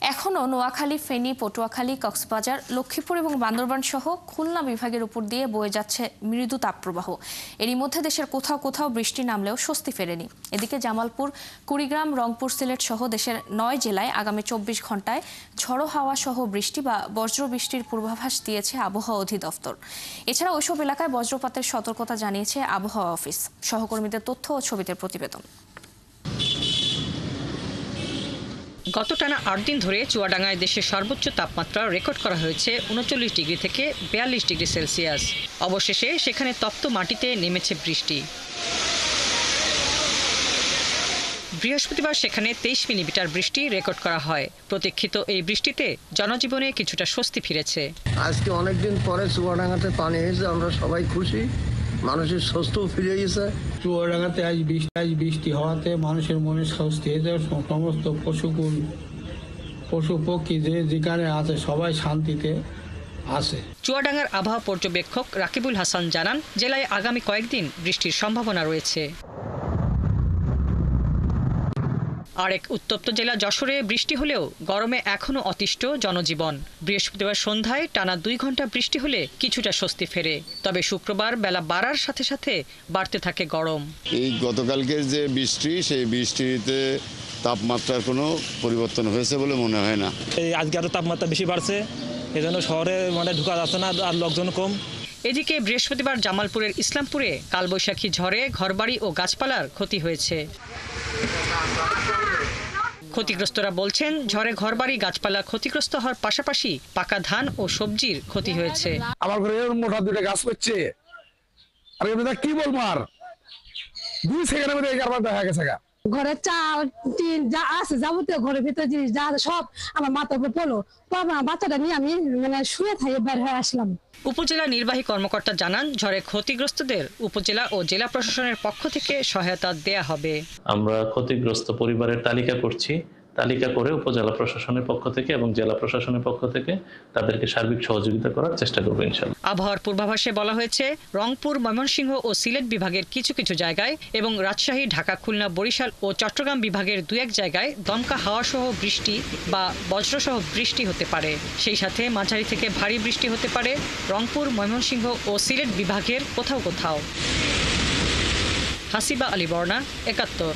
এখনও নোয়াখালী, ফেনী, পটুয়াখালী, কক্সবাজার, লক্ষ্মীপুর এবং বান্দরবান সহ খুলনা বিভাগের উপর দিয়ে বয়ে যাচ্ছে মৃদু তাপপ্রবাহ। এরই মধ্যে দেশের কোথাও কোথাও বৃষ্টি নামলেও স্বস্তি ফেরেনি। এদিকে জামালপুর, কুড়িগ্রাম, রংপুর, সিলেট সহ দেশের ৯ জেলায় আগামী ২৪ ঘন্টায় ঝড়ো হাওয়া সহ বৃষ্টি বা বজ্রবৃষ্টির পূর্বাভাস দিয়েছে আবহাওয়া অধিদপ্তর। এছাড়া ওইসব এলাকায় বজ্রপাতের সতর্কতা জানিয়েছে আবহাওয়া অফিস। সহকর্মীদের তথ্য ও ছবিতে প্রতিবেদন। গত টানা ৮ দিন ধরে চুয়াডাঙ্গায় দেশের সর্বোচ্চ তাপমাত্রা রেকর্ড করা হয়েছে ৩৯ ডিগ্রি থেকে ৪২ ডিগ্রি সেলসিয়াস। অবশেষে সেখানে তপ্ত মাটিতে নেমেছে বৃষ্টি। বৃহস্পতিবার সেখানে ২৩ মিলিমিটার বৃষ্টি রেকর্ড করা হয়। প্রতীক্ষিত এই বৃষ্টিতে জনজীবনে কিছুটা স্বস্তি ফিরেছে। আজকে অনেকদিন পরে চুয়াডাঙ্গাতে পানি হয়েছে, আমরা সবাই খুশি। মানুষের স্বস্তিও ফিরে গেছে। চুয়াডাঙ্গাতে আজ বৃষ্টি হওয়াতে মানুষের মনে স্বস্তি হয়েছে। সমস্ত পশু পক্ষী যেখানে আছে সবাই শান্তিতে আছে। চুয়াডাঙ্গার আবহাওয়া পর্যবেক্ষক রাকিবুল হাসান জানান, জেলায় আগামী কয়েকদিন বৃষ্টির সম্ভাবনা রয়েছে। আরেক উত্তপ্ত জেলা যশোরে বৃষ্টি হলেও গরমে এখনও অতিষ্ঠ জনজীবন। বৃহস্পতিবার সন্ধ্যায় টানা ২ ঘন্টা বৃষ্টি হলে কিছুটা স্বস্তি ফেরে। তবে শুক্রবার বেলা বাড়ার সাথে সাথে বাড়তে থাকে গরম। এই গতকালকের যে বৃষ্টি, সেই বৃষ্টিতে তাপমাত্রার কোনো পরিবর্তন হয়েছে বলে মনে হয় না। এই আজকে আরো তাপমাত্রা বেশি বাড়ছে, এজন্য শহরে ঢোকা যাচ্ছে না, আর লোকজন কম। এদিকে বৃহস্পতিবার জামালপুরের ইসলামপুরে কালবৈশাখী ঝড়ে ঘরবাড়ি ও গাছপালার ক্ষতি হয়েছে। ক্ষতিগ্রস্তরা বলছেন, ঝড়ে ঘরবাড়ি গাছপালা ক্ষতিগ্রস্ত হওয়ার পাশাপাশি পাকা ধান ও সবজির ক্ষতি হয়েছে। আমার ঘরে মোটা দুটো গাছ করছে, আর কি বলবো, আর 2 সেকেন্ডের মধ্যে দেখা গেছে। ঘরে চাল টিন যা আছে যাবতীয় ঘরের ভিতরে জিনিস যা সব আমার মাথার উপরে পড়লো। বাচ্চাটা নিয়ে আমি শুয়ে থাকি, বের হয়ে আসলাম। উপজেলা নির্বাহী কর্মকর্তা জানান, ঝড়ে ক্ষতিগ্রস্তদের উপজেলা ও জেলা প্রশাসনের পক্ষ থেকে সহায়তা দেয়া হবে। আমরা ক্ষতিগ্রস্ত পরিবারের তালিকা করছি। তালিকা করে উপজেলা প্রশাসনের পক্ষ থেকে এবং জেলা প্রশাসনের পক্ষ থেকে তাদেরকে সার্বিক সহযোগিতা করার চেষ্টা করবো ইনশাআল্লাহ। আবহাওয়ার পূর্বাভাসে বলা হয়েছে, রংপুর, ময়মনসিংহ ও সিলেট বিভাগের কিছু কিছু জায়গায় এবং রাজশাহী, ঢাকা, খুলনা, বরিশাল ও চট্টগ্রাম বিভাগের ২-১ জায়গায় দমকা হাওয়া সহ বৃষ্টি বা বজ্রসহ বৃষ্টি হতে পারে। সেই সাথে মাঝারি থেকে ভারী বৃষ্টি হতে পারে রংপুর, ময়মনসিংহ ও সিলেট বিভাগের কোথাও কোথাও। হাসিবা আলী বর্ণা, ৭১।